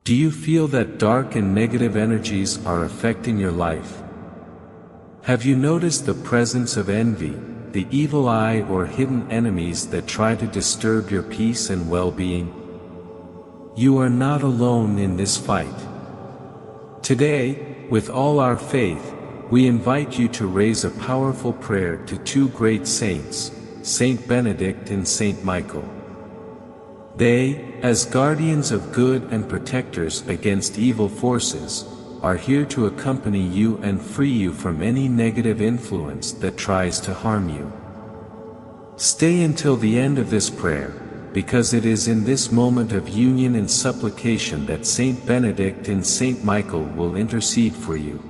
Do you feel that dark and negative energies are affecting your life? Have you noticed the presence of envy, the evil eye or hidden enemies that try to disturb your peace and well-being? You are not alone in this fight. Today, with all our faith, we invite you to raise a powerful prayer to two great saints, Saint Benedict and Saint Michael. They, as guardians of good and protectors against evil forces, are here to accompany you and free you from any negative influence that tries to harm you. Stay until the end of this prayer, because it is in this moment of union and supplication that Saint Benedict and Saint Michael will intercede for you.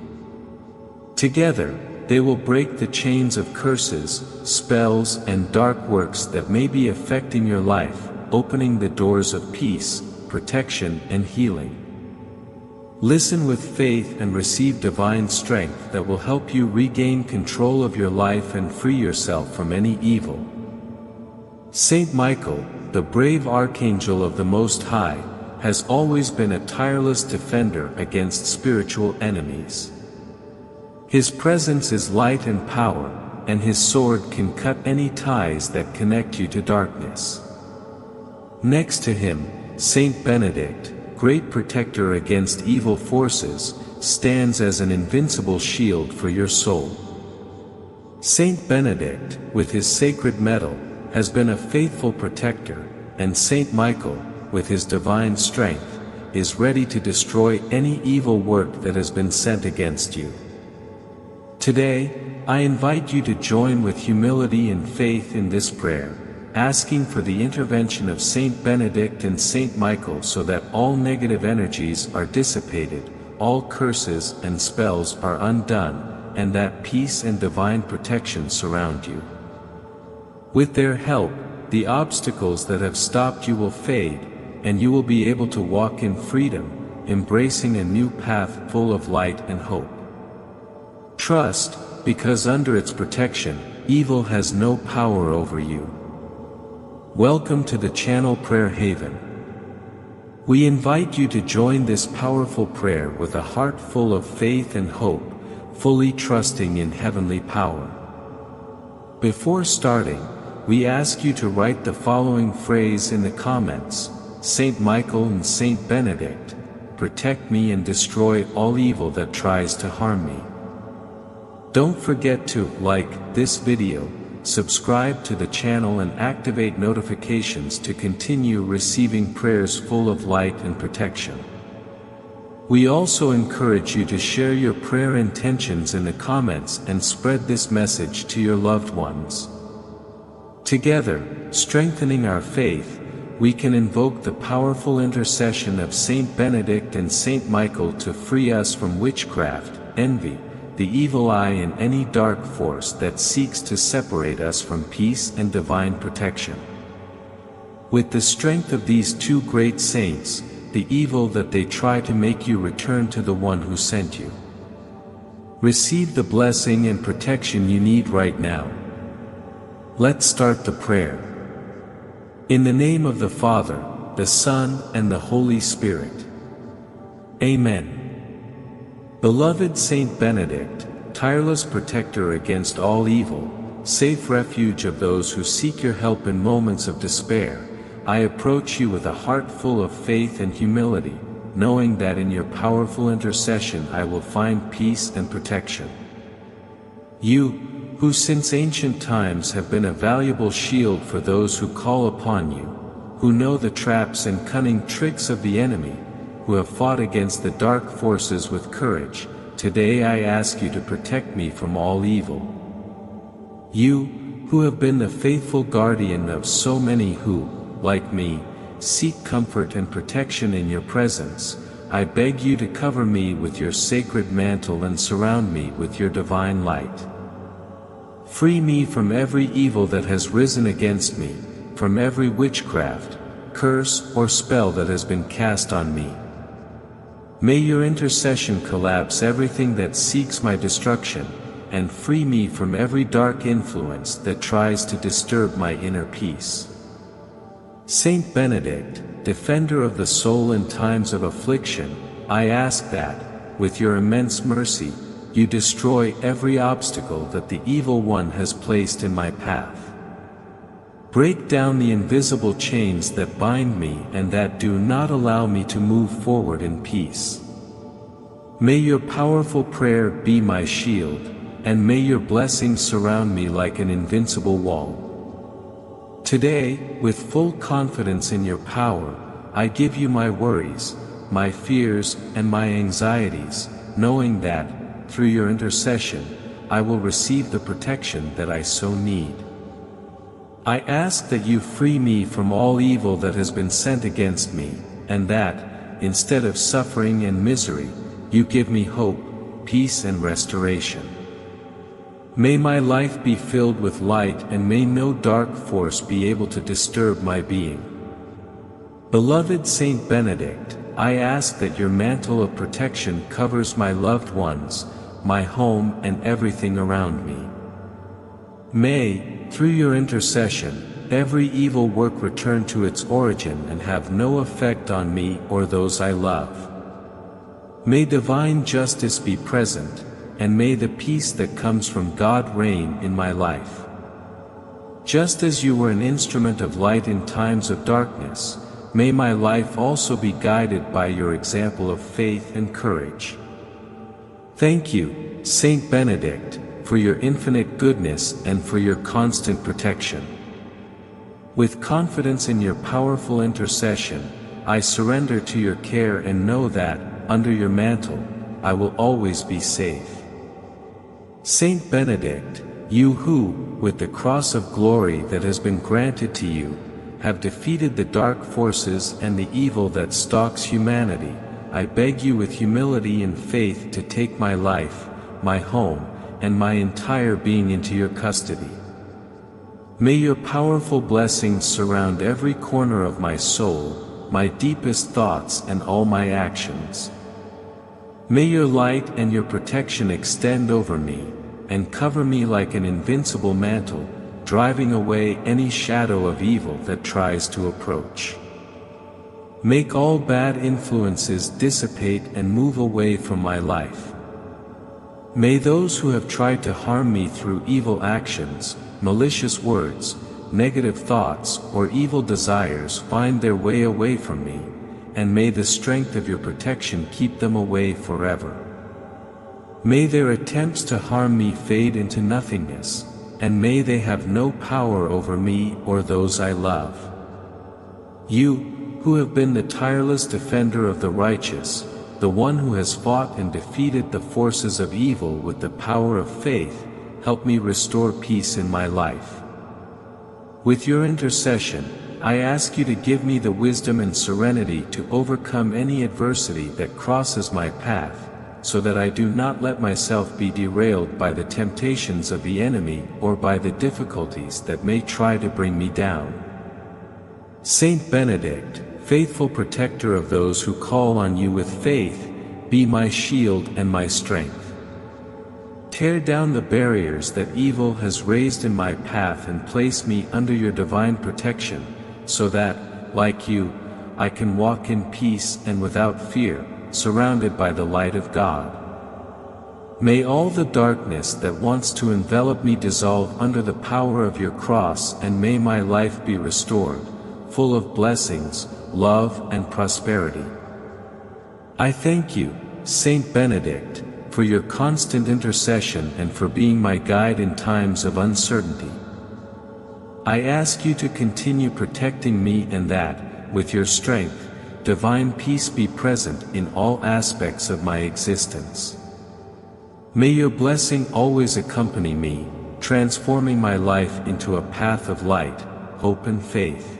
Together, they will break the chains of curses, spells, and dark works that may be affecting your life, opening the doors of peace, protection, and healing. Listen with faith and receive divine strength that will help you regain control of your life and free yourself from any evil. Saint Michael, the brave archangel of the Most High, has always been a tireless defender against spiritual enemies. His presence is light and power, and his sword can cut any ties that connect you to darkness. Next to him, Saint Benedict, great protector against evil forces, stands as an invincible shield for your soul. Saint Benedict, with his sacred medal, has been a faithful protector, and Saint Michael, with his divine strength, is ready to destroy any evil work that has been sent against you. Today, I invite you to join with humility and faith in this prayer, asking for the intervention of Saint Benedict and Saint Michael so that all negative energies are dissipated, all curses and spells are undone, and that peace and divine protection surround you. With their help, the obstacles that have stopped you will fade, and you will be able to walk in freedom, embracing a new path full of light and hope. Trust, because under its protection, evil has no power over you. Welcome to the channel Prayer Haven. We invite you to join this powerful prayer with a heart full of faith and hope, fully trusting in heavenly power. Before starting, we ask you to write the following phrase in the comments: Saint Michael and Saint Benedict, protect me and destroy all evil that tries to harm me. Don't forget to like this video, subscribe to the channel and activate notifications to continue receiving prayers full of light and protection. We also encourage you to share your prayer intentions in the comments and spread this message to your loved ones. Together, strengthening our faith, we can invoke the powerful intercession of Saint Benedict and Saint Michael to free us from witchcraft, envy, the evil eye and any dark force that seeks to separate us from peace and divine protection. With the strength of these two great saints, the evil that they try to make you return to the one who sent you. Receive the blessing and protection you need right now. Let's start the prayer. In the name of the Father, the Son, and the Holy Spirit. Amen. Beloved Saint Benedict, tireless protector against all evil, safe refuge of those who seek your help in moments of despair, I approach you with a heart full of faith and humility, knowing that in your powerful intercession I will find peace and protection. You, who since ancient times have been a valuable shield for those who call upon you, who know the traps and cunning tricks of the enemy, who have fought against the dark forces with courage, today I ask you to protect me from all evil. You, who have been the faithful guardian of so many who, like me, seek comfort and protection in your presence, I beg you to cover me with your sacred mantle and surround me with your divine light. Free me from every evil that has risen against me, from every witchcraft, curse or spell that has been cast on me. May your intercession collapse everything that seeks my destruction, and free me from every dark influence that tries to disturb my inner peace. Saint Benedict, defender of the soul in times of affliction, I ask that, with your immense mercy, you destroy every obstacle that the evil one has placed in my path. Break down the invisible chains that bind me and that do not allow me to move forward in peace. May your powerful prayer be my shield, and may your blessings surround me like an invincible wall. Today, with full confidence in your power, I give you my worries, my fears, and my anxieties, knowing that, through your intercession, I will receive the protection that I so need. I ask that you free me from all evil that has been sent against me, and that, instead of suffering and misery, you give me hope, peace and restoration. May my life be filled with light and may no dark force be able to disturb my being. Beloved Saint Benedict, I ask that your mantle of protection covers my loved ones, my home and everything around me. May, through your intercession, every evil work return to its origin and have no effect on me or those I love. May divine justice be present, and may the peace that comes from God reign in my life. Just as you were an instrument of light in times of darkness, may my life also be guided by your example of faith and courage. Thank you, Saint Benedict, for your infinite goodness and for your constant protection. With confidence in your powerful intercession, I surrender to your care and know that, under your mantle, I will always be safe. Saint Benedict, you who, with the cross of glory that has been granted to you, have defeated the dark forces and the evil that stalks humanity, I beg you with humility and faith to take my life, my home, and my entire being into your custody. May your powerful blessings surround every corner of my soul, my deepest thoughts and all my actions. May your light and your protection extend over me, and cover me like an invincible mantle, driving away any shadow of evil that tries to approach. Make all bad influences dissipate and move away from my life. May those who have tried to harm me through evil actions, malicious words, negative thoughts, or evil desires find their way away from me, and may the strength of your protection keep them away forever. May their attempts to harm me fade into nothingness, and may they have no power over me or those I love. You, who have been the tireless defender of the righteous, the one who has fought and defeated the forces of evil with the power of faith, help me restore peace in my life. With your intercession, I ask you to give me the wisdom and serenity to overcome any adversity that crosses my path, so that I do not let myself be derailed by the temptations of the enemy or by the difficulties that may try to bring me down. Saint Benedict, faithful protector of those who call on you with faith, be my shield and my strength. Tear down the barriers that evil has raised in my path and place me under your divine protection, so that, like you, I can walk in peace and without fear, surrounded by the light of God. May all the darkness that wants to envelop me dissolve under the power of your cross, and may my life be restored, full of blessings, love and prosperity. I thank you, Saint Benedict, for your constant intercession and for being my guide in times of uncertainty. I ask you to continue protecting me and that, with your strength, divine peace be present in all aspects of my existence. May your blessing always accompany me, transforming my life into a path of light, hope and faith.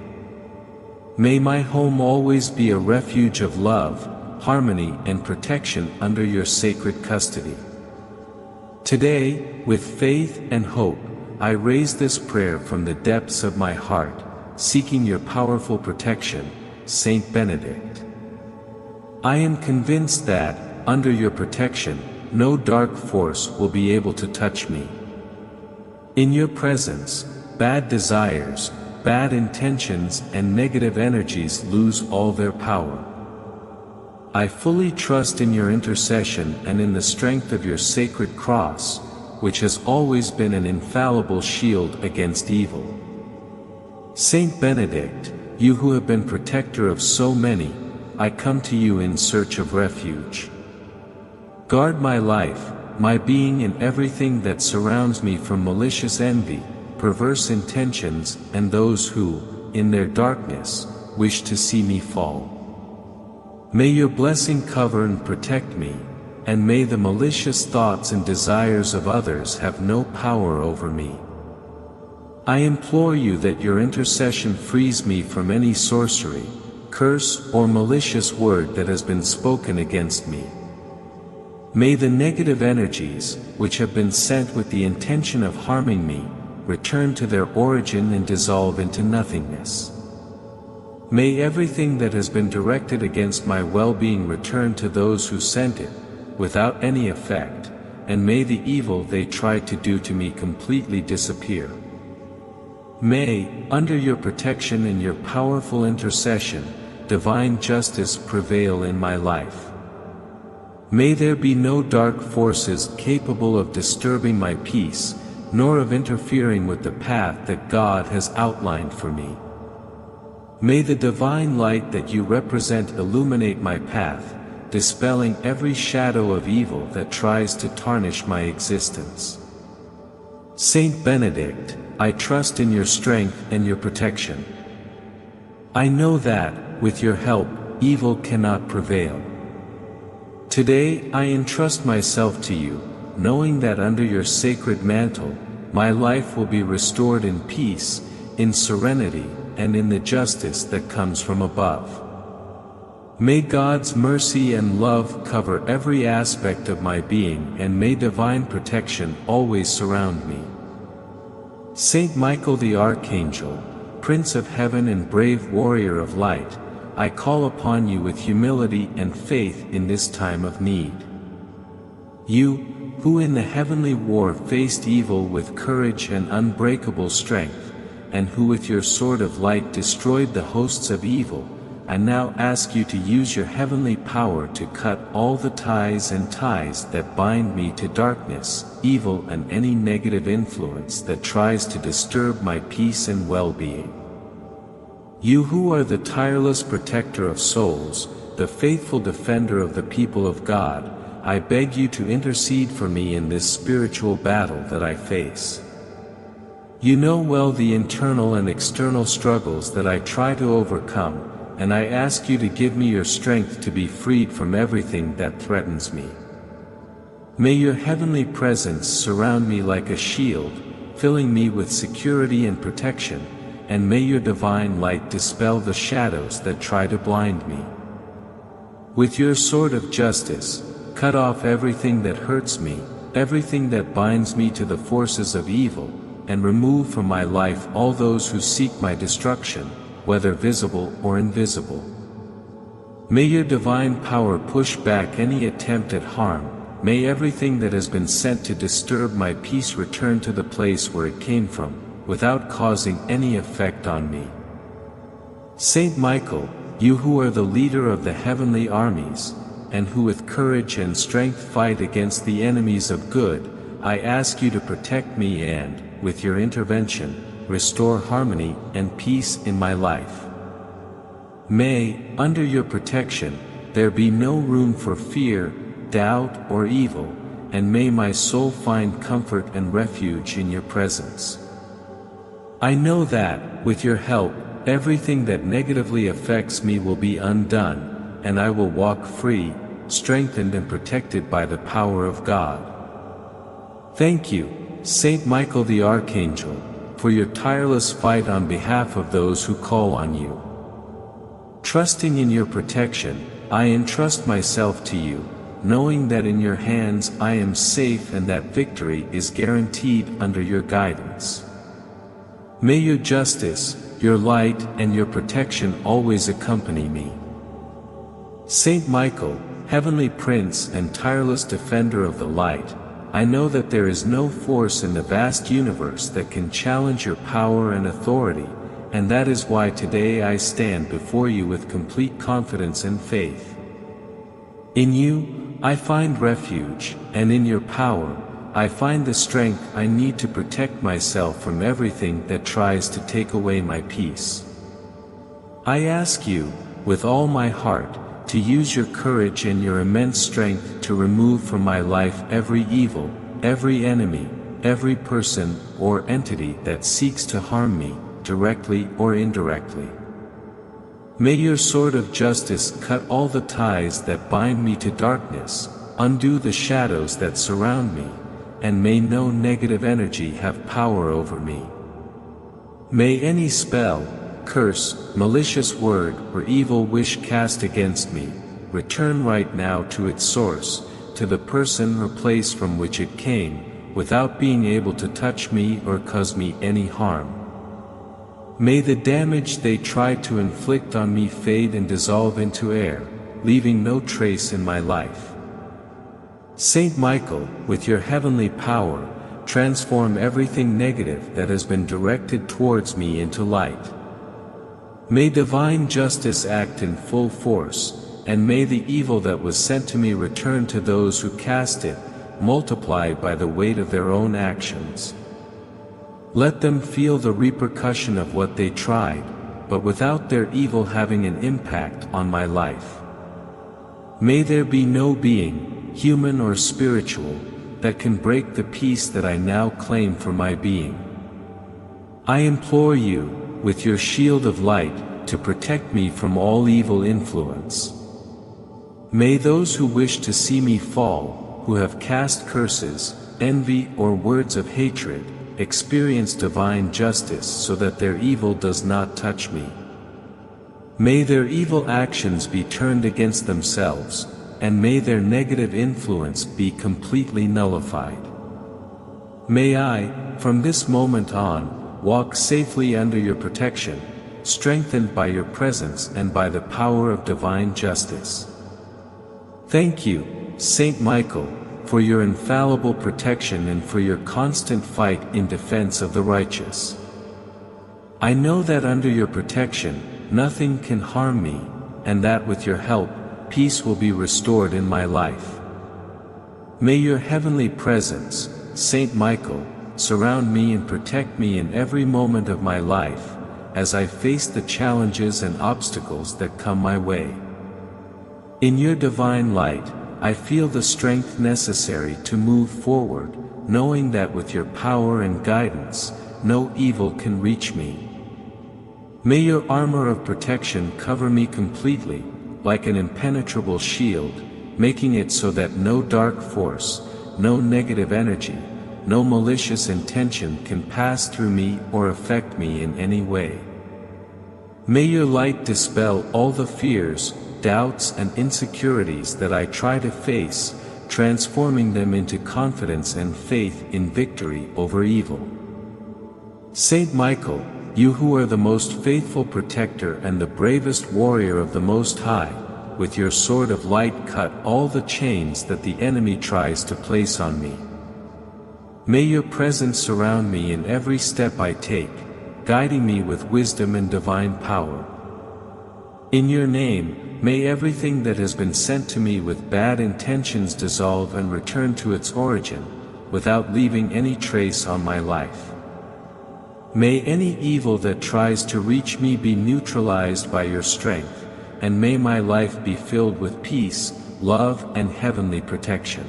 May my home always be a refuge of love, harmony and protection under your sacred custody. Today, with faith and hope, I raise this prayer from the depths of my heart, seeking your powerful protection, Saint Benedict. I am convinced that, under your protection, no dark force will be able to touch me. In your presence, bad desires, bad intentions and negative energies lose all their power. I fully trust in your intercession and in the strength of your sacred cross, which has always been an infallible shield against evil. Saint Benedict, you who have been protector of so many, I come to you in search of refuge. Guard my life, my being and everything that surrounds me from malicious envy, perverse intentions and those who, in their darkness, wish to see me fall. May your blessing cover and protect me, and may the malicious thoughts and desires of others have no power over me. I implore you that your intercession frees me from any sorcery, curse or malicious word that has been spoken against me. May the negative energies, which have been sent with the intention of harming me, return to their origin and dissolve into nothingness. May everything that has been directed against my well-being return to those who sent it, without any effect, and may the evil they tried to do to me completely disappear. May, under your protection and your powerful intercession, divine justice prevail in my life. May there be no dark forces capable of disturbing my peace, nor of interfering with the path that God has outlined for me. May the divine light that you represent illuminate my path, dispelling every shadow of evil that tries to tarnish my existence. Saint Benedict, I trust in your strength and your protection. I know that, with your help, evil cannot prevail. Today I entrust myself to you, knowing that under your sacred mantle, my life will be restored in peace, in serenity, and in the justice that comes from above. May God's mercy and love cover every aspect of my being, and may divine protection always surround me. Saint Michael the Archangel, Prince of Heaven and brave warrior of light, I call upon you with humility and faith in this time of need. You, who in the heavenly war faced evil with courage and unbreakable strength, and who with your sword of light destroyed the hosts of evil, I now ask you to use your heavenly power to cut all the ties that bind me to darkness, evil and any negative influence that tries to disturb my peace and well-being. You who are the tireless protector of souls, the faithful defender of the people of God, I beg you to intercede for me in this spiritual battle that I face. You know well the internal and external struggles that I try to overcome, and I ask you to give me your strength to be freed from everything that threatens me. May your heavenly presence surround me like a shield, filling me with security and protection, and may your divine light dispel the shadows that try to blind me. With your sword of justice, cut off everything that hurts me, everything that binds me to the forces of evil, and remove from my life all those who seek my destruction, whether visible or invisible. May your divine power push back any attempt at harm, may everything that has been sent to disturb my peace return to the place where it came from, without causing any effect on me. Saint Michael, you who are the leader of the heavenly armies, and who with courage and strength fight against the enemies of good, I ask you to protect me and, with your intervention, restore harmony and peace in my life. May, under your protection, there be no room for fear, doubt or evil, and may my soul find comfort and refuge in your presence. I know that, with your help, everything that negatively affects me will be undone, and I will walk free, strengthened and protected by the power of God. Thank you, Saint Michael the Archangel, for your tireless fight on behalf of those who call on you. Trusting in your protection, I entrust myself to you, knowing that in your hands I am safe and that victory is guaranteed under your guidance. May your justice, your light and your protection always accompany me. Saint Michael, heavenly prince and tireless defender of the light, I know that there is no force in the vast universe that can challenge your power and authority, and that is why today I stand before you with complete confidence and faith. In you, I find refuge, and in your power, I find the strength I need to protect myself from everything that tries to take away my peace. I ask you, with all my heart, to use your courage and your immense strength to remove from my life every evil, every enemy, every person or entity that seeks to harm me, directly or indirectly. May your sword of justice cut all the ties that bind me to darkness, undo the shadows that surround me, and may no negative energy have power over me. May any spell, curse, malicious word, or evil wish cast against me, return right now to its source, to the person or place from which it came, without being able to touch me or cause me any harm. May the damage they tried to inflict on me fade and dissolve into air, leaving no trace in my life. Saint Michael, with your heavenly power, transform everything negative that has been directed towards me into light. May divine justice act in full force, and may the evil that was sent to me return to those who cast it, multiplied by the weight of their own actions. Let them feel the repercussion of what they tried, but without their evil having an impact on my life. May there be no being, human or spiritual, that can break the peace that I now claim for my being. I implore you, with your shield of light, to protect me from all evil influence. May those who wish to see me fall, who have cast curses, envy or words of hatred, experience divine justice so that their evil does not touch me. May their evil actions be turned against themselves, and may their negative influence be completely nullified. May I, from this moment on, walk safely under your protection, strengthened by your presence and by the power of divine justice. Thank you, Saint Michael, for your infallible protection and for your constant fight in defense of the righteous. I know that under your protection, nothing can harm me, and that with your help, peace will be restored in my life. May your heavenly presence, Saint Michael, surround me and protect me in every moment of my life, as I face the challenges and obstacles that come my way. In your divine light, I feel the strength necessary to move forward, knowing that with your power and guidance, no evil can reach me. May your armor of protection cover me completely, like an impenetrable shield, making it so that no dark force, no negative energy, no malicious intention can pass through me or affect me in any way. May your light dispel all the fears, doubts and insecurities that I try to face, transforming them into confidence and faith in victory over evil. Saint Michael, you who are the most faithful protector and the bravest warrior of the Most High, with your sword of light cut all the chains that the enemy tries to place on me. May your presence surround me in every step I take, guiding me with wisdom and divine power. In your name, may everything that has been sent to me with bad intentions dissolve and return to its origin, without leaving any trace on my life. May any evil that tries to reach me be neutralized by your strength, and may my life be filled with peace, love and heavenly protection.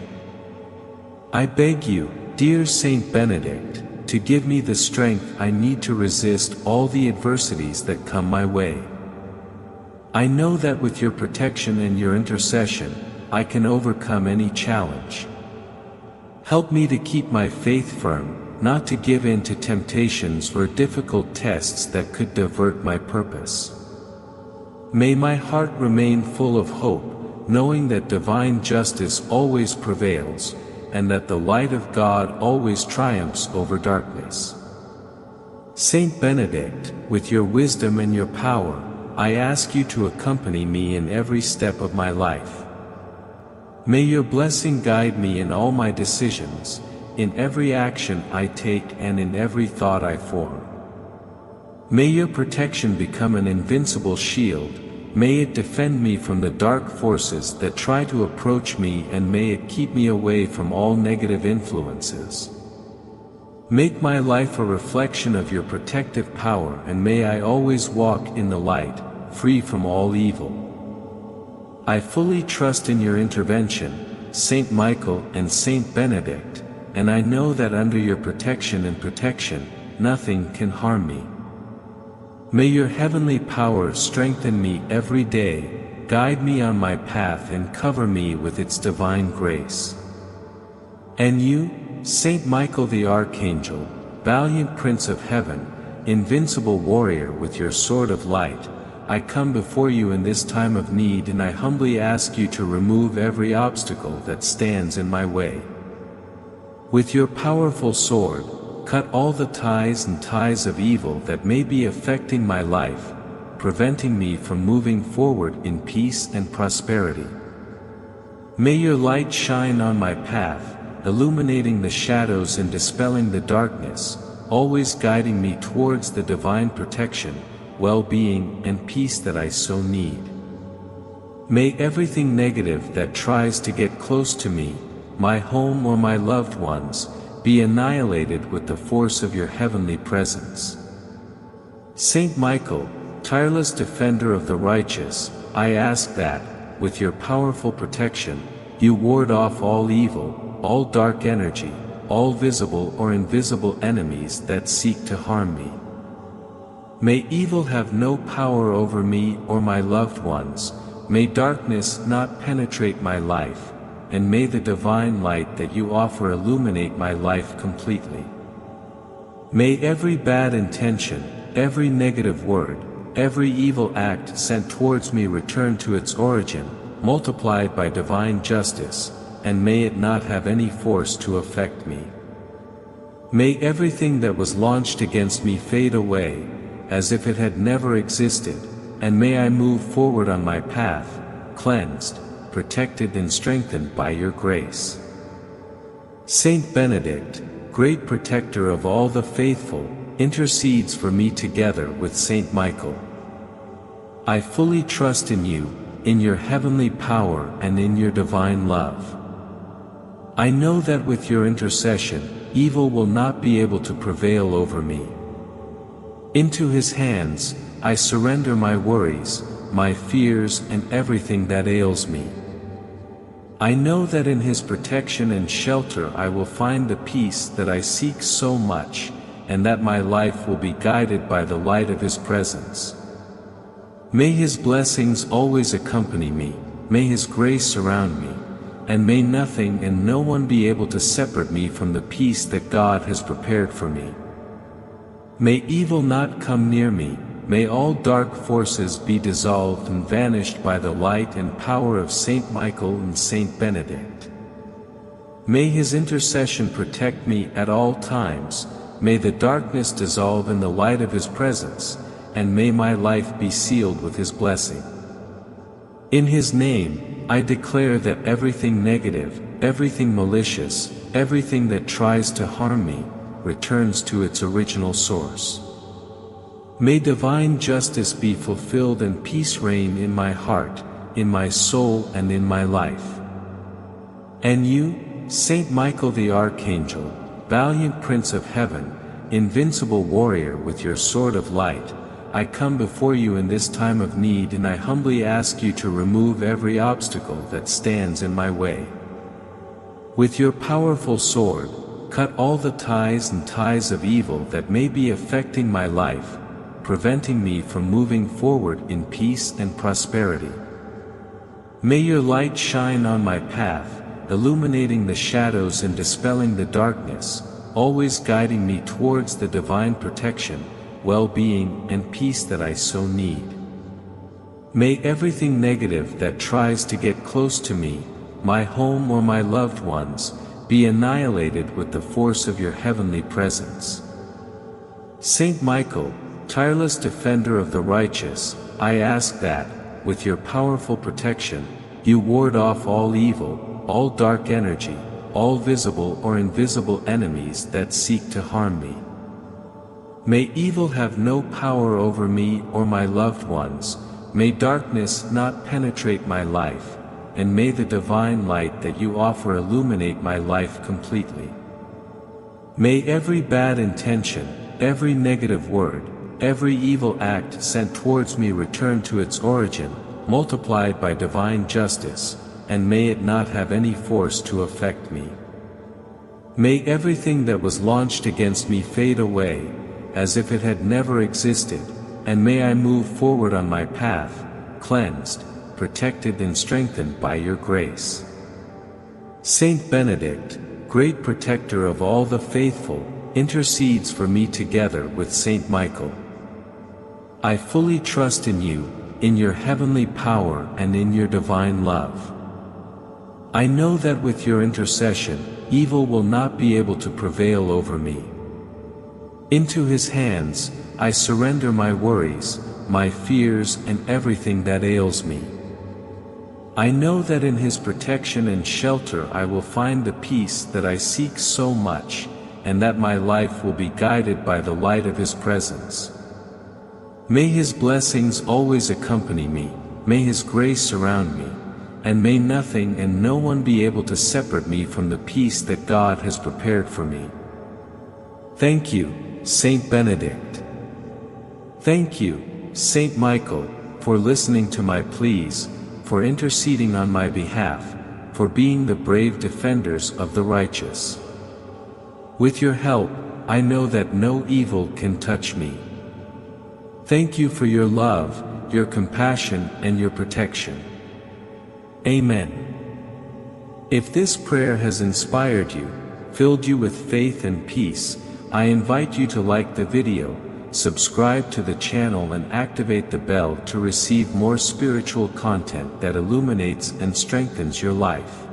I beg you, dear Saint Benedict, to give me the strength I need to resist all the adversities that come my way. I know that with your protection and your intercession, I can overcome any challenge. Help me to keep my faith firm, not to give in to temptations or difficult tests that could divert my purpose. May my heart remain full of hope, knowing that divine justice always prevails, and that the light of God always triumphs over darkness. Saint Benedict, with your wisdom and your power, I ask you to accompany me in every step of my life. May your blessing guide me in all my decisions, in every action I take and in every thought I form. May your protection become an invincible shield, may it defend me from the dark forces that try to approach me, and may it keep me away from all negative influences. Make my life a reflection of your protective power, and may I always walk in the light, free from all evil. I fully trust in your intervention, Saint Michael and Saint Benedict, and I know that under your protection and protection, nothing can harm me. May your heavenly power strengthen me every day, guide me on my path and cover me with its divine grace. And you, Saint Michael the Archangel, valiant Prince of Heaven, invincible warrior with your sword of light, I come before you in this time of need, and I humbly ask you to remove every obstacle that stands in my way. With your powerful sword, cut all the ties and ties of evil that may be affecting my life, preventing me from moving forward in peace and prosperity. May your light shine on my path, illuminating the shadows and dispelling the darkness, always guiding me towards the divine protection, well-being, and peace that I so need. May everything negative that tries to get close to me, my home or my loved ones, be annihilated with the force of your heavenly presence. Saint Michael, tireless defender of the righteous, I ask that, with your powerful protection, you ward off all evil, all dark energy, all visible or invisible enemies that seek to harm me. May evil have no power over me or my loved ones, may darkness not penetrate my life, and may the divine light that you offer illuminate my life completely. May every bad intention, every negative word, every evil act sent towards me return to its origin, multiplied by divine justice, and may it not have any force to affect me. May everything that was launched against me fade away, as if it had never existed, and may I move forward on my path, cleansed, protected and strengthened by your grace. Saint Benedict, great protector of all the faithful, intercedes for me together with Saint Michael. I fully trust in you, in your heavenly power and in your divine love. I know that with your intercession, evil will not be able to prevail over me. Into his hands, I surrender my worries, my fears and everything that ails me. I know that in his protection and shelter I will find the peace that I seek so much, and that my life will be guided by the light of his presence. May his blessings always accompany me, may his grace surround me, and may nothing and no one be able to separate me from the peace that God has prepared for me. May evil not come near me, may all dark forces be dissolved and vanished by the light and power of Saint Michael and Saint Benedict. May his intercession protect me at all times, may the darkness dissolve in the light of his presence, and may my life be sealed with his blessing. In his name, I declare that everything negative, everything malicious, everything that tries to harm me, returns to its original source. May divine justice be fulfilled and peace reign in my heart, in my soul and in my life. And you, Saint Michael the Archangel, valiant Prince of Heaven, invincible warrior with your sword of light, I come before you in this time of need, and I humbly ask you to remove every obstacle that stands in my way. With your powerful sword, cut all the ties and ties of evil that may be affecting my life, preventing me from moving forward in peace and prosperity. May your light shine on my path, illuminating the shadows and dispelling the darkness, always guiding me towards the divine protection, well-being and peace that I so need. May everything negative that tries to get close to me, my home or my loved ones, be annihilated with the force of your heavenly presence. Saint Michael, tireless defender of the righteous, I ask that, with your powerful protection, you ward off all evil, all dark energy, all visible or invisible enemies that seek to harm me. May evil have no power over me or my loved ones, may darkness not penetrate my life, and may the divine light that you offer illuminate my life completely. May every bad intention, every negative word, every evil act sent towards me return to its origin, multiplied by divine justice, and may it not have any force to affect me. May everything that was launched against me fade away, as if it had never existed, and may I move forward on my path, cleansed, protected and strengthened by your grace. Saint Benedict, great protector of all the faithful, intercedes for me together with Saint Michael. I fully trust in you, in your heavenly power and in your divine love. I know that with your intercession, evil will not be able to prevail over me. Into his hands, I surrender my worries, my fears and everything that ails me. I know that in his protection and shelter I will find the peace that I seek so much, and that my life will be guided by the light of his presence. May his blessings always accompany me, may his grace surround me, and may nothing and no one be able to separate me from the peace that God has prepared for me. Thank you, Saint Benedict. Thank you, Saint Michael, for listening to my pleas, for interceding on my behalf, for being the brave defenders of the righteous. With your help, I know that no evil can touch me. Thank you for your love, your compassion and your protection. Amen. If this prayer has inspired you, filled you with faith and peace, I invite you to like the video, subscribe to the channel and activate the bell to receive more spiritual content that illuminates and strengthens your life.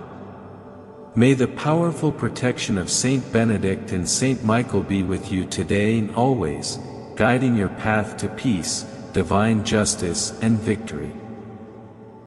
May the powerful protection of Saint Benedict and Saint Michael be with you today and always, guiding your path to peace, divine justice and victory.